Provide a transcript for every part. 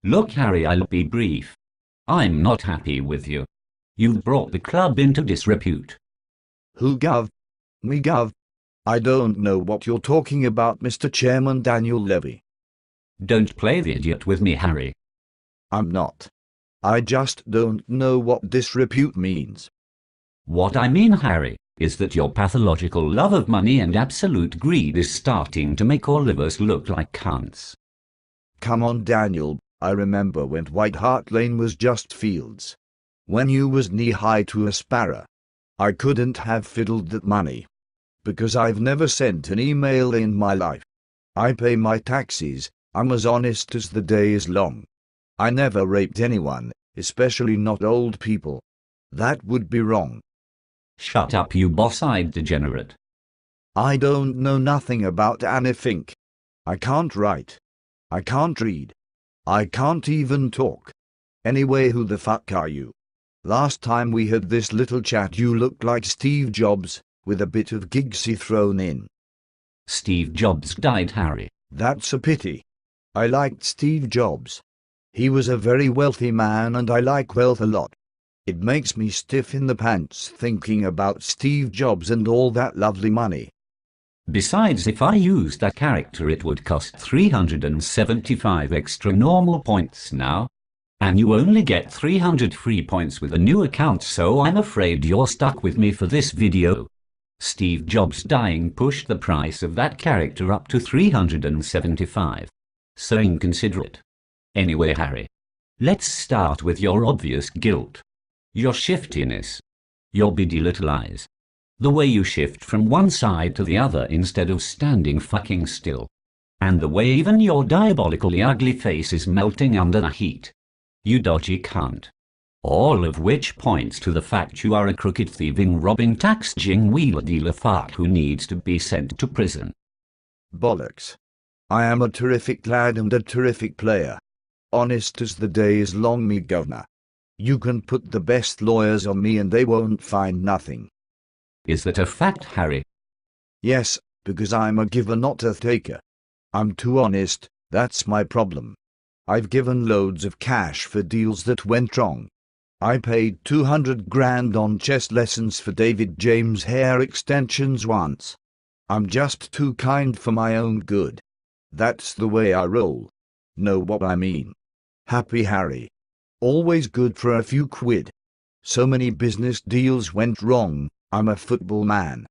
Look, Harry, I'll be brief. I'm not happy with you. You've brought the club into disrepute. Who gov? Me gov? I don't know what you're talking about, Mr. Chairman Daniel Levy. Don't play the idiot with me, Harry. I'm not. I just don't know what disrepute means. What I mean, Harry, is that your pathological love of money and absolute greed is starting to make all of us look like cunts. Come on, Daniel, I remember when White Hart Lane was just fields. When you was knee-high to a sparrow. I couldn't have fiddled that money. Because I've never sent an email in my life. I pay my taxes, I'm as honest as the day is long. I never raped anyone, especially not old people. That would be wrong. Shut up, you boss-eyed degenerate. I don't know nothing about anything. I can't write. I can't read. I can't even talk. Anyway, who the fuck are you? Last time we had this little chat you looked like Steve Jobs, with a bit of Giggsy thrown in. Steve Jobs died, Harry. That's a pity. I liked Steve Jobs. He was a very wealthy man and I like wealth a lot. It makes me stiff in the pants thinking about Steve Jobs and all that lovely money. Besides, if I used that character it would cost 375 extra normal points now. And you only get 300 free points with a new account, so I'm afraid you're stuck with me for this video. Steve Jobs dying pushed the price of that character up to 375. So inconsiderate. Anyway, Harry, let's start with your obvious guilt. Your shiftiness. Your beady little eyes. The way you shift from one side to the other instead of standing fucking still. And the way even your diabolically ugly face is melting under the heat. You dodgy cunt. All of which points to the fact you are a crooked, thieving, robbing, tax-dodging wheeler dealer fuck who needs to be sent to prison. Bollocks. I am a terrific lad and a terrific player. Honest as the day is long, me governor. You can put the best lawyers on me and they won't find nothing. Is that a fact, Harry? Yes, because I'm a giver not a taker. I'm too honest, that's my problem. I've given loads of cash for deals that went wrong. I paid 200 grand on chess lessons for David James hair extensions once. I'm just too kind for my own good. That's the way I roll. Know what I mean? Happy Harry. Always good for a few quid. So many business deals went wrong, I'm a football man.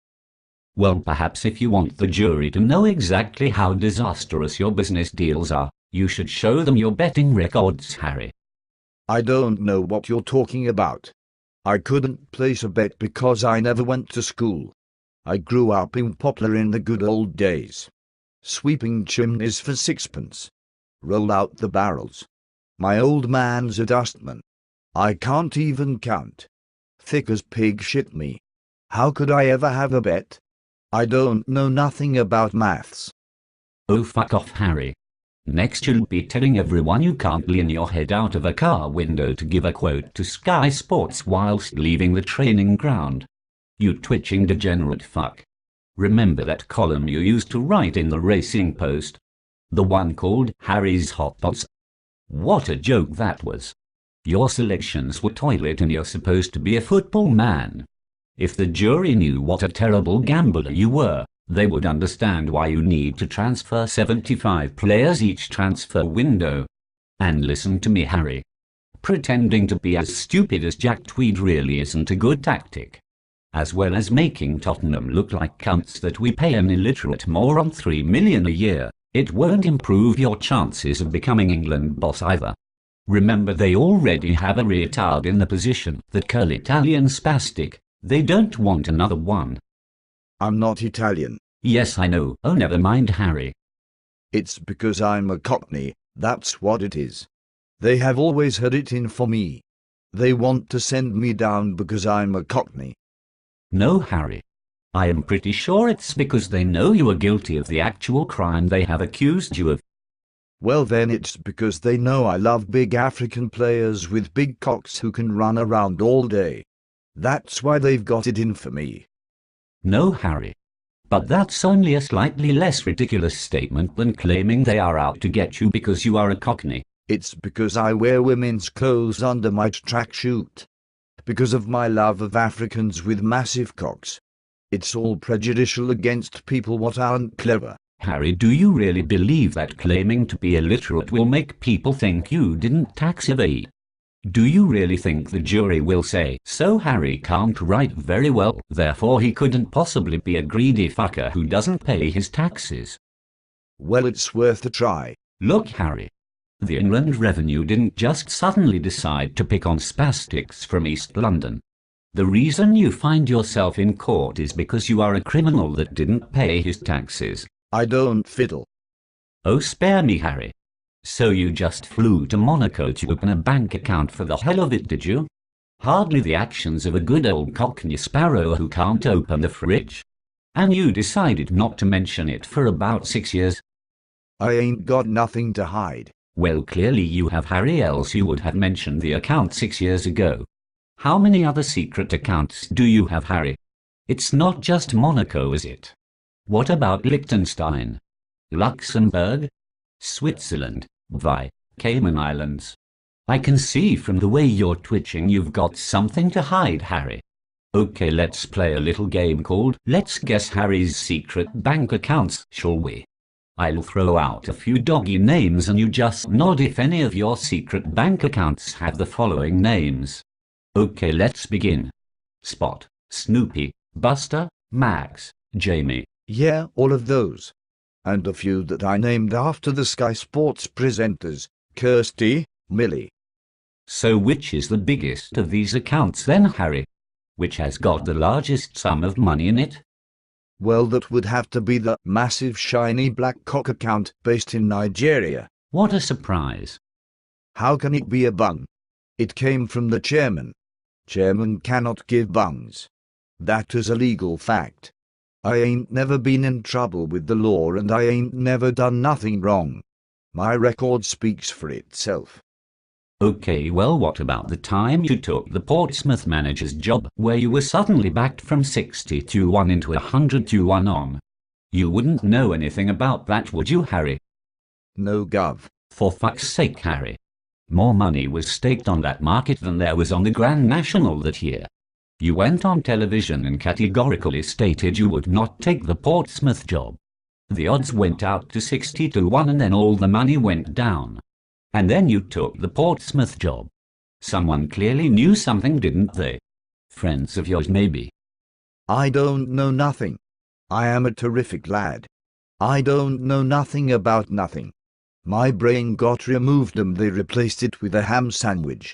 Well, perhaps if you want the jury to know exactly how disastrous your business deals are, you should show them your betting records, Harry. I don't know what you're talking about. I couldn't place a bet because I never went to school. I grew up in Poplar in the good old days. Sweeping chimneys for sixpence. Roll out the barrels. My old man's a dustman. I can't even count. Thick as pig shit me. How could I ever have a bet? I don't know nothing about maths. Oh, fuck off, Harry. Next you'll be telling everyone you can't lean your head out of a car window to give a quote to Sky Sports whilst leaving the training ground. You twitching degenerate fuck. Remember that column you used to write in the Racing Post? The one called Harry's Hot Pots? What a joke that was. Your selections were toilet and you're supposed to be a football man. If the jury knew what a terrible gambler you were, they would understand why you need to transfer 75 players each transfer window. And listen to me, Harry. Pretending to be as stupid as Jack Tweed really isn't a good tactic. As well as making Tottenham look like cunts that we pay an illiterate moron 3 million a year, it won't improve your chances of becoming England boss either. Remember, they already have a retard in the position, that curl Italian spastic. They don't want another one. I'm not Italian. Yes, I know. Oh, never mind, Harry. It's because I'm a Cockney, that's what it is. They have always had it in for me. They want to send me down because I'm a Cockney. No, Harry. I am pretty sure it's because they know you are guilty of the actual crime they have accused you of. Well, then it's because they know I love big African players with big cocks who can run around all day. That's why they've got it in for me. No, Harry. But that's only a slightly less ridiculous statement than claiming they are out to get you because you are a Cockney. It's because I wear women's clothes under my tracksuit. Because of my love of Africans with massive cocks. It's all prejudicial against people what aren't clever. Harry, do you really believe that claiming to be illiterate will make people think you didn't tax evade? Do you really think the jury will say, so Harry can't write very well, therefore he couldn't possibly be a greedy fucker who doesn't pay his taxes? Well, it's worth a try. Look, Harry. The Inland Revenue didn't just suddenly decide to pick on spastics from East London. The reason you find yourself in court is because you are a criminal that didn't pay his taxes. I don't fiddle. Oh, spare me, Harry. So you just flew to Monaco to open a bank account for the hell of it, did you? Hardly the actions of a good old Cockney sparrow who can't open the fridge. And you decided not to mention it for about 6 years. I ain't got nothing to hide. Well, clearly you have, Harry, else you would have mentioned the account 6 years ago. How many other secret accounts do you have, Harry? It's not just Monaco, is it? What about Liechtenstein? Luxembourg? Switzerland? Why, Cayman Islands? I can see from the way you're twitching you've got something to hide, Harry. Okay, let's play a little game called Let's Guess Harry's Secret Bank Accounts, shall we? I'll throw out a few doggy names and you just nod if any of your secret bank accounts have the following names. Okay, let's begin. Spot, Snoopy, Buster, Max, Jamie. Yeah, all of those. And a few that I named after the Sky Sports presenters, Kirsty, Millie. So which is the biggest of these accounts then, Harry? Which has got the largest sum of money in it? Well, that would have to be the massive shiny black cock account based in Nigeria. What a surprise. How can it be a bung? It came from the chairman. Chairman cannot give bungs. That is a legal fact. I ain't never been in trouble with the law and I ain't never done nothing wrong. My record speaks for itself. Okay, well, what about the time you took the Portsmouth manager's job where you were suddenly backed from 60-1 into 100-1 on? You wouldn't know anything about that, would you, Harry? No, Gov. For fuck's sake, Harry. More money was staked on that market than there was on the Grand National that year. You went on television and categorically stated you would not take the Portsmouth job. The odds went out to 60-1 and then all the money went down. And then you took the Portsmouth job. Someone clearly knew something, didn't they? Friends of yours, maybe. I don't know nothing. I am a terrific lad. I don't know nothing about nothing. My brain got removed and they replaced it with a ham sandwich.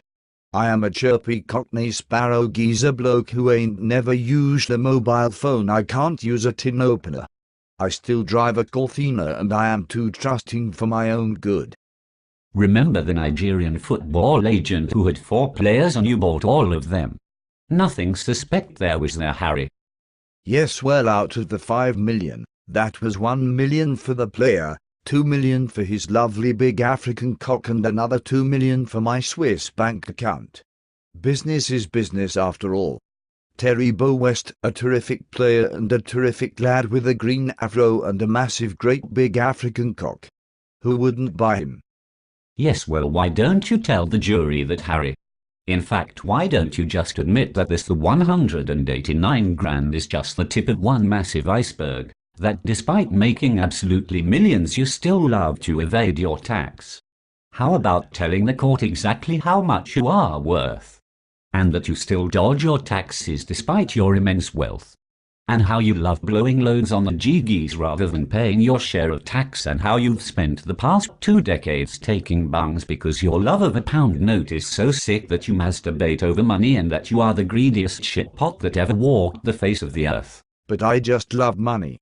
I am a chirpy Cockney sparrow geezer bloke who ain't never used a mobile phone. I can't use a tin opener. I still drive a Cortina and I am too trusting for my own good. Remember the Nigerian football agent who had 4 players and you bought all of them? Nothing suspect there, was there, Harry? Yes, well, out of the 5 million, that was 1 million for the player, 2 million for his lovely big African cock and another 2 million for my Swiss bank account. Business is business after all. Terry Bow West, a terrific player and a terrific lad with a green afro and a massive great big African cock. Who wouldn't buy him? Yes, well, why don't you tell the jury that, Harry? In fact, why don't you just admit that the 189 grand is just the tip of one massive iceberg, that despite making absolutely millions you still love to evade your tax? How about telling the court exactly how much you are worth? And that you still dodge your taxes despite your immense wealth? And how you love blowing loads on the jiggies rather than paying your share of tax, and how you've spent the past 2 decades taking bungs because your love of a pound note is so sick that you masturbate over money, and that you are the greediest shitpot that ever walked the face of the earth. But I just love money.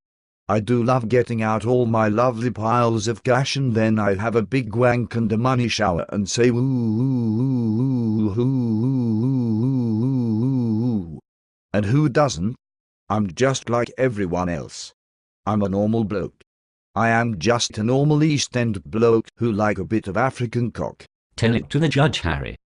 I do love getting out all my lovely piles of cash and then I have a big wank and a money shower and say woo woo woo woo woo. And who doesn't? I'm just like everyone else. I'm a normal bloke. I am just a normal East End bloke who like a bit of African cock. Tell it to the judge, Harry.